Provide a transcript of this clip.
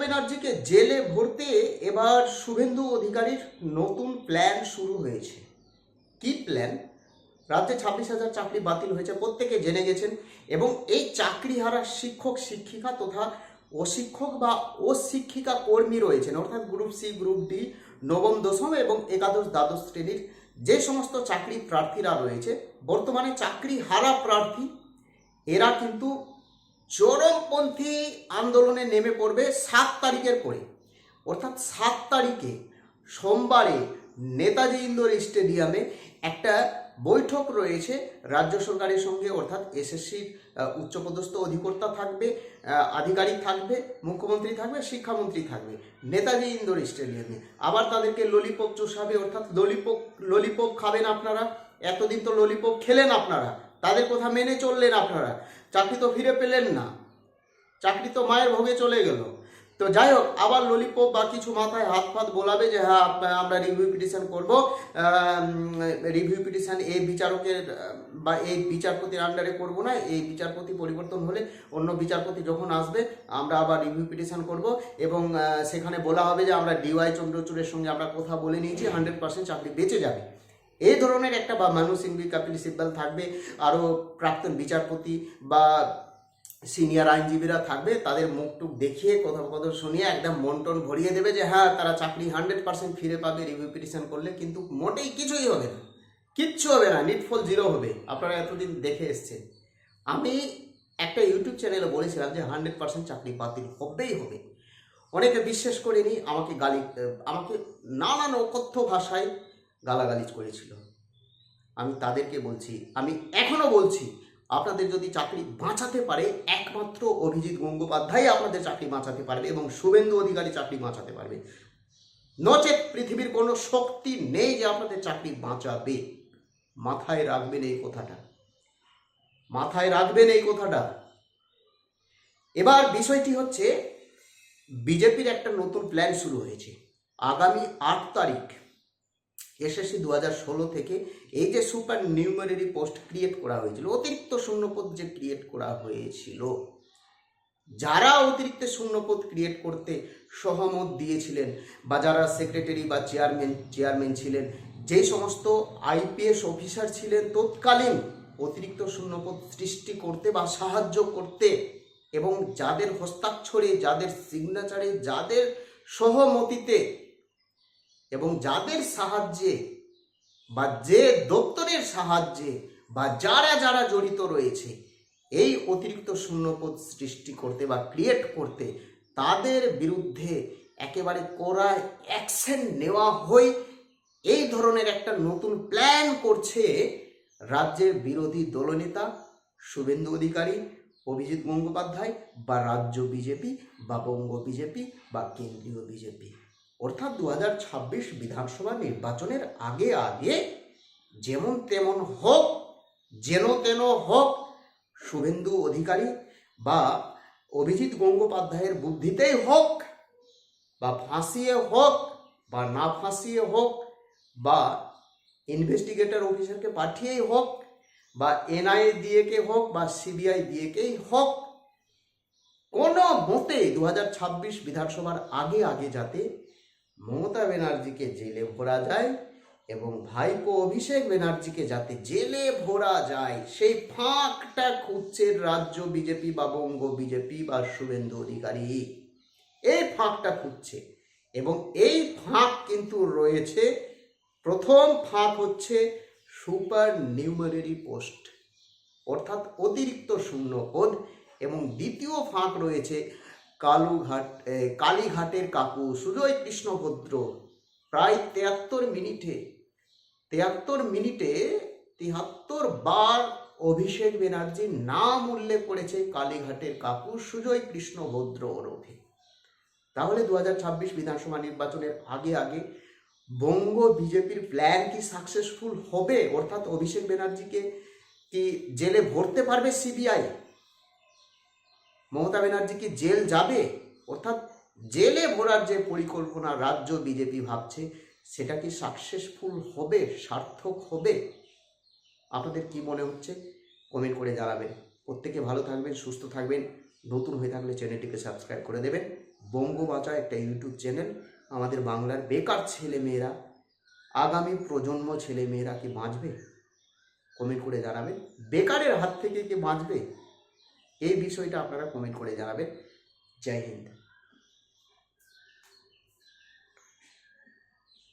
ব্যানার্জিকে জেলে ভরতে এবার শুভেন্দু অধিকারীর নতুন প্ল্যান শুরু হয়েছে। কি প্ল্যান? রাজ্যে 26,000 চাকরি বাতিল হয়েছে, প্রত্যেকে জেনে গেছেন। এবং এই চাকরি হারা শিক্ষক শিক্ষিকা তথা অশিক্ষক বা অশিক্ষিকা কর্মী রয়েছেন, অর্থাৎ গ্রুপ সি, গ্রুপ ডি, নবম, দশম এবং একাদশ দ্বাদশ শ্রেণীর যে সমস্ত চাকরি প্রার্থীরা রয়েছে, বর্তমানে চাকরি হারা প্রার্থী, এরা কিন্তু চরমপন্থী আন্দোলনে নেমে পড়বে 7 তারিখের পরে। অর্থাৎ 7 তারিখে সোমবারে নেতাজি ইন্ডোর স্টেডিয়ামে একটা বৈঠক রয়েছে রাজ্য সরকারের সঙ্গে, অর্থাৎ এসএসসির উচ্চপদস্থ অধিকর্তা থাকবে, আধিকারিক থাকবে, মুখ্যমন্ত্রী থাকবে, শিক্ষামন্ত্রী থাকবে নেতাজি ইন্ডোর স্টেডিয়ামে। আবার তাদেরকে ললিপপ চুষাবে, অর্থাৎ ললিপপ খাবেন আপনারা। এতদিন তো ললিপপ খেলেন আপনারা, তাদের কথা মেনে চললেন আপনারা, চাকরি তো ফিরে পেলেন না, চাকরি তো মায়ের ভোগে চলে গেল। তো যাই হোক, আবার ললিপপ বা কিছু মাথায় হাত ফাত বোলাবে যে হ্যাঁ আমরা রিভিউ পিটিশন করবো, রিভিউ পিটিশন এই বিচারকের বা এই বিচারপতির আন্ডারে করব না, এই বিচারপতি পরিবর্তন হলে অন্য বিচারপতি যখন আসবে আমরা আবার রিভিউ পিটিশন করব এবং সেখানে বলা হবে যে আমরা ডিওয়াই চন্দ্রচূড়ের সঙ্গে আমরা কথা বলে নিয়েছি, 100% চাকরি বেঁচে যাবে। এই ধরনের একটা বা মানু সিংভি, কপিল সিব্বল থাকবে, আরও প্রাক্তন বিচারপতি বা সিনিয়র আইনজীবীরা থাকবে, তাদের মুখটুক দেখিয়ে কথোপকথন শুনিয়ে একদম মন টন ভরিয়ে দেবে যে হ্যাঁ তারা চাকরি 100% ফিরে পাবে রিভিউ পিটিশন করলে। কিন্তু মোটেই কিছুই হবে না, কিচ্ছু হবে না, নিটফল জিরো হবে। আপনারা এতদিন দেখে এসছেন। আমি একটা ইউটিউব চ্যানেলে বলেছিলাম যে 100% চাকরি বাতিল হবেই হবে। অনেকে বিশ্বাস করেনি, আমাকে নানান অকথ্য ভাষায় গালাগালিজ করেছিল। আমি তাদেরকে বলছি, আমি এখনো বলছি, আপনাদের যদি চাকরি বাঁচাতে পারে একমাত্র অভিজিৎ গঙ্গোপাধ্যায় আপনাদের চাকরি বাঁচাতে পারবে এবং শুভেন্দু অধিকারী চাকরি বাঁচাতে পারবে। নচেত পৃথিবীর কোনো শক্তি নেই যে আপনাদের চাকরি বাঁচাবে। মাথায় রাখবেন এই কথাটা, মাথায় রাখবেন এই কথাটা। এবার বিষয়টি হচ্ছে, বিজেপির একটা নতুন প্ল্যান শুরু হয়েছে। আগামী 8 তারিখ এসএসসি 2016 থেকে এই যে সুপার নিউমারি পোস্ট ক্রিয়েট করা হয়েছিল, অতিরিক্ত শূন্যপদ যে ক্রিয়েট করা হয়েছিল, যারা অতিরিক্ত শূন্যপদ ক্রিয়েট করতে সহমত দিয়েছিলেন বা যারা সেক্রেটারি বা চেয়ারম্যান ছিলেন, যেই সমস্ত আইপিএস অফিসার ছিলেন তৎকালীন অতিরিক্ত শূন্যপদ সৃষ্টি করতে বা সাহায্য করতে, এবং যাদের হস্তাক্ষরে, যাদের সিগনেচারে, যাদের সহমতিতে এবং যাদের সাহায্যে বা যে দপ্তরের সাহায্যে বা যারা যারা জড়িত রয়েছে এই অতিরিক্ত শূন্যপদ সৃষ্টি করতে বা ক্রিয়েট করতে, তাদের বিরুদ্ধে একেবারে কড়া অ্যাকশন নেওয়া হয়। এই ধরনের একটা নতুন প্ল্যান করছে রাজ্যের বিরোধী দলনেতা শুভেন্দু অধিকারী, অভিজিৎ গঙ্গোপাধ্যায় বা রাজ্য বিজেপি বা বঙ্গ বিজেপি বা কেন্দ্রীয় বিজেপি। অর্থাৎ 2026 বিধানসভা নির্বাচনের আগে আগে যেমন তেমন হোক, যেন তেন হোক, শুভেন্দু অধিকারী বা অভিজিৎ গঙ্গোপাধ্যায়ের বুদ্ধিতেই হোক বা ফাঁসিয়ে হোক বা না ফাঁসিয়ে হোক বা ইনভেস্টিগেটর অফিসারকে পাঠিয়েই হোক বা এনআইএ দিয়েকে হোক বা সিবিআই দিয়েকেই হোক, কোনো মতে 2026 বিধানসভার আগে আগে যাতে মমতা ব্যানার্জিকে জেলে ভরা যায় এবং ভাইপো অভিষেক ব্যানার্জিকে যাতে জেলে ভরা যায়, সেই ফাঁকটা খুঁজছে রাজ্য বিজেপি বা বঙ্গ বিজেপি বা শুভেন্দু অধিকারী। এই ফাঁকটা খুঁজছে এবং এই ফাঁক কিন্তু রয়েছে। প্রথম ফাঁক হচ্ছে সুপার নিউমারি পোস্ট, অর্থাৎ অতিরিক্ত শূন্যপদ, এবং দ্বিতীয় ফাঁক রয়েছে কালীঘাটের কাকু সুজয় কৃষ্ণ ভদ্র প্রায় 73 মিনিটে 73 বার অভিষেক ব্যানার্জির নাম উল্লেখ করেছে কালীঘাটের কাকু সুজয় কৃষ্ণ ভদ্র ওরফে। তাহলে 2026 বিধানসভা নির্বাচনের আগে আগে বঙ্গ বিজেপির প্ল্যান কি সাকসেসফুল হবে? অর্থাৎ অভিষেক ব্যানার্জিকে কি জেলে ভরতে পারবে সিবিআই? মমতা ব্যানার্জি কি জেল যাবে? অর্থাৎ জেলে ভরার যে পরিকল্পনা রাজ্য বিজেপি ভাবছে, সেটা কি সাকসেসফুল হবে, সার্থক হবে? আপনাদের কি মনে হচ্ছে কমেন্ট করে জানাবেন। প্রত্যেকে ভালো থাকবেন, সুস্থ থাকবেন। নতুন হয়ে থাকলে চ্যানেলটিকে সাবস্ক্রাইব করে দেবেন। বঙ্গ বাঁচা একটা ইউটিউব চ্যানেল। আমাদের বাংলার বেকার ছেলেমেয়েরা, আগামী প্রজন্ম ছেলেমেয়েরা কি বাঁচবে? কমেন্ট করে জানাবেন। বেকারের হাত থেকে কি বাঁচবে? এই বিষয়টা আপনারা কমেন্ট করে জানাবেন। জয় হিন্দ।